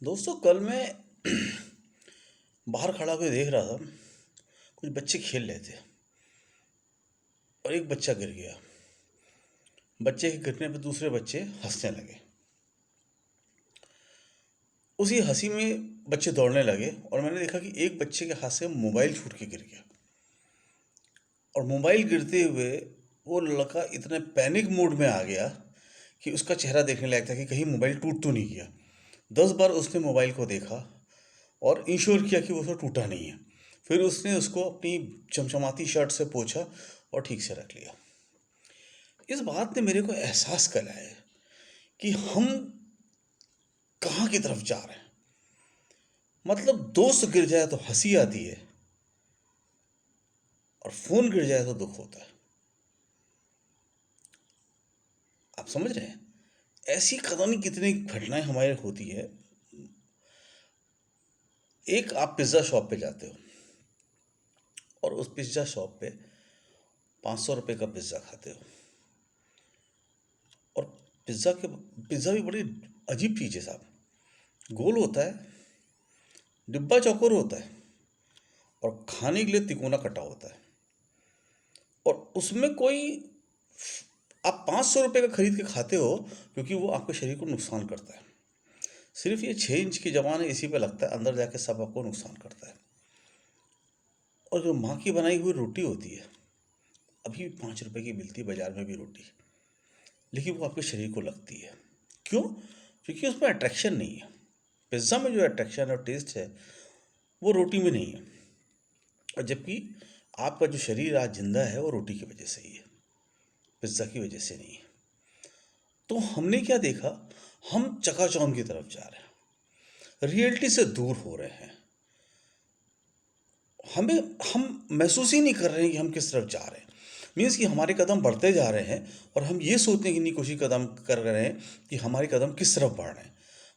दोस्तों, कल मैं बाहर खड़ा होकर देख रहा था। कुछ बच्चे खेल रहे थे और एक बच्चा गिर गया। बच्चे के गिरने पर दूसरे बच्चे हंसने लगे। उसी हंसी में बच्चे दौड़ने लगे और मैंने देखा कि एक बच्चे के हाथ से मोबाइल छूट के गिर गया। और मोबाइल गिरते हुए वो लड़का इतने पैनिक मोड में आ गया कि उसका चेहरा देखने लायक था कि कहीं मोबाइल टूट तो नहीं गया। 10 बार उसने मोबाइल को देखा और इंश्योर किया कि वो उसका टूटा नहीं है। फिर उसने उसको अपनी चमचमाती शर्ट से पोंछा और ठीक से रख लिया। इस बात ने मेरे को एहसास कराया कि हम कहाँ की तरफ जा रहे हैं। मतलब दोस्त गिर जाए तो हंसी आती है और फोन गिर जाए तो दुख होता है। आप समझ रहे हैं? ऐसी पता नहीं कितनी घटनाएं हमारे होती है। एक आप पिज्ज़ा शॉप पे जाते हो और उस पिज्ज़ा शॉप पे 500 रुपये का पिज्ज़ा खाते हो। और पिज़्ज़ा भी बड़ी अजीब चीज़ है साहब। गोल होता है, डिब्बा चौकोर होता है और खाने के लिए तिकोना कटा होता है। और उसमें कोई आप 500 रुपये का खरीद के खाते हो क्योंकि वो आपके शरीर को नुकसान करता है। सिर्फ ये 6 इंच की जबान है, इसी पे लगता है, अंदर जाके सब आपको नुकसान करता है। और जो माँ की बनाई हुई रोटी होती है, अभी 5 रुपये की मिलती है बाजार में भी रोटी, लेकिन वो आपके शरीर को लगती है। क्यों? क्योंकि उसमें अट्रैक्शन नहीं है। पिज्ज़ा में जो अट्रैक्शन और टेस्ट है वो रोटी में नहीं है। और जबकि आपका जो शरीर आज जिंदा है वो रोटी की वजह से ही है, पिज्ज़ा की वजह से नहीं है। तो हमने क्या देखा? हम चकाचौंध की तरफ जा रहे हैं, रियलिटी से दूर हो रहे हैं। हमें हम महसूस ही नहीं कर रहे हैं कि हम किस तरफ जा रहे हैं। मीन्स कि हमारे कदम बढ़ते जा रहे हैं और हम ये सोचने की नहीं कोशिश कदम कर रहे हैं कि हमारे कदम किस तरफ बढ़ रहे हैं।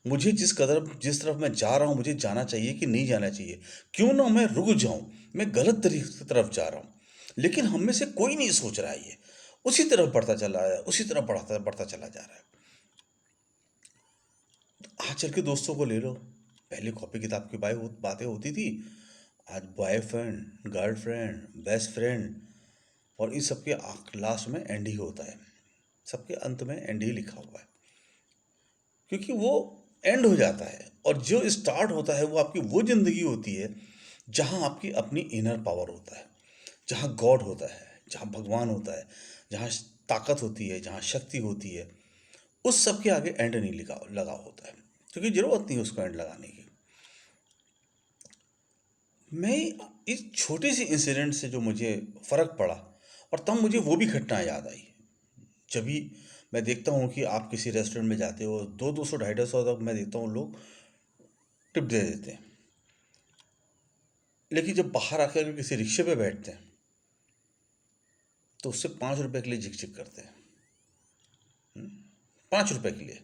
मुझे जिस तरफ मैं जा रहा हूँ, मुझे जाना चाहिए कि नहीं जाना चाहिए? क्यों ना मैं रुक जाऊं, मैं गलत तरीके की तरफ जा रहा हूँ, लेकिन हम में से कोई नहीं सोच रहा है। ये उसी तरफ बढ़ता चला है, उसी तरफ बढ़ता बढ़ता चला जा रहा है। आज चल के दोस्तों को ले लो। पहले कॉपी किताब की बातें होती थी। आज बॉयफ्रेंड, गर्लफ्रेंड, बेस्ट फ्रेंड, और इस सब के लास्ट में एंड ही होता है। सबके अंत में एंड ही लिखा हुआ है, क्योंकि वो एंड हो जाता है और जो स्टार्ट होता है वो आपकी वो जिंदगी होती है जहाँ आपकी अपनी इनर पावर होता है, जहाँ गॉड होता है, जहाँ भगवान होता है, जहाँ ताकत होती है, जहाँ शक्ति होती है। उस सब के आगे एंड नहीं लगा होता है, क्योंकि जरूरत नहीं उसको एंड लगाने की। मैं इस छोटे से इंसिडेंट से जो मुझे फ़र्क पड़ा, और तब मुझे वो भी घटना याद आई। जब भी मैं देखता हूँ कि आप किसी रेस्टोरेंट में जाते हो, 200 250 तक मैं देखता हूँ लोग टिप दे देते हैं। लेकिन जब बाहर आकर किसी रिक्शे पे बैठते हैं तो उससे 5 रुपए के लिए झिक झिक करते हैं। 5 रुपए के लिए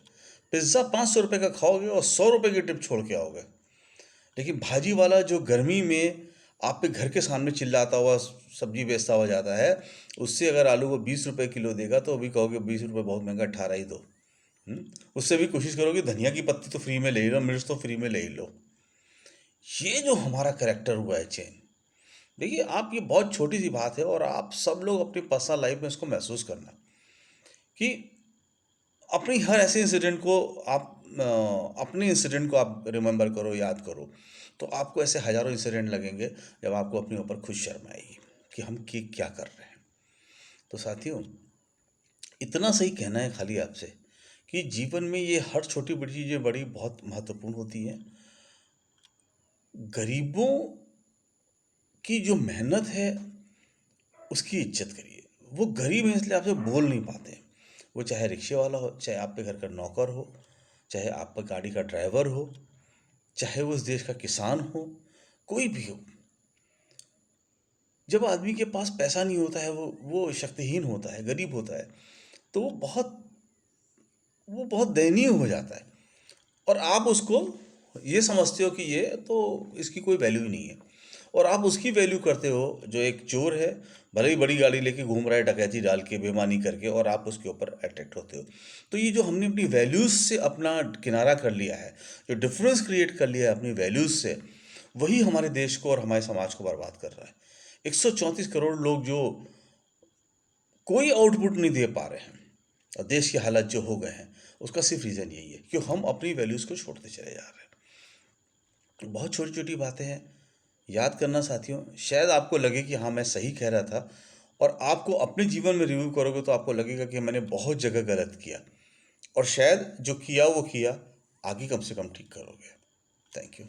पिज्ज़ा 500 रुपये का खाओगे और 100 रुपये की टिप छोड़ के आओगे। लेकिन भाजी वाला जो गर्मी में आप पे घर के सामने चिल्लाता हुआ सब्जी बेचता हुआ जाता है, उससे अगर आलू को 20 रुपये किलो देगा तो अभी कहोगे 20 रुपये बहुत महंगा, 18 ही दो। उससे भी कोशिश करोगे धनिया की पत्ती तो फ्री में ले ही लो, मिर्च तो फ्री में ले ही लो। ये जो हमारा करेक्टर हुआ है चेंज। देखिए, आप ये बहुत छोटी सी बात है और आप सब लोग अपनी पर्सनल लाइफ में इसको महसूस करना कि अपनी हर ऐसे इंसिडेंट को आप अपने इंसिडेंट को आप रिमेंबर करो, याद करो, तो आपको ऐसे हजारों इंसिडेंट लगेंगे जब आपको अपने ऊपर खुद शर्म आएगी कि हम क्या कर रहे हैं। तो साथियों, इतना सही कहना है खाली आपसे कि जीवन में ये हर छोटी बड़ी चीज़ें बड़ी बहुत महत्वपूर्ण होती हैं। गरीबों की जो मेहनत है उसकी इज्जत करिए। वो गरीब हैं इसलिए आपसे बोल नहीं पाते। वो चाहे रिक्शे वाला हो, चाहे आपके घर का नौकर हो, चाहे आपका गाड़ी का ड्राइवर हो, चाहे वो इस देश का किसान हो, कोई भी हो। जब आदमी के पास पैसा नहीं होता है, वो शक्तिहीन होता है, गरीब होता है, तो वो बहुत दयनीय हो जाता है। और आप उसको ये समझते हो कि ये तो इसकी कोई वैल्यू ही नहीं है। और आप उसकी वैल्यू करते हो जो एक चोर है, भले ही बड़ी गाड़ी लेके घूम रहा है डकैती डाल के बेईमानी करके, और आप उसके ऊपर अट्रैक्ट होते हो। तो ये जो हमने अपनी वैल्यूज़ से अपना किनारा कर लिया है, जो डिफरेंस क्रिएट कर लिया है अपनी वैल्यूज़ से, वही हमारे देश को और हमारे समाज को बर्बाद कर रहा है। 134 करोड़ लोग जो कोई आउटपुट नहीं दे पा रहे हैं और देश की हालत जो हो गए हैं, उसका सिर्फ रीज़न यही है कि हम अपनी वैल्यूज़ को छोड़ते चले जा रहे हैं। बहुत छोटी छोटी बातें हैं, याद करना साथियों। शायद आपको लगे कि हाँ मैं सही कह रहा था, और आपको अपने जीवन में रिव्यू करोगे तो आपको लगेगा कि मैंने बहुत जगह गलत किया, और शायद जो किया वो किया, आगे कम से कम ठीक करोगे। Thank you.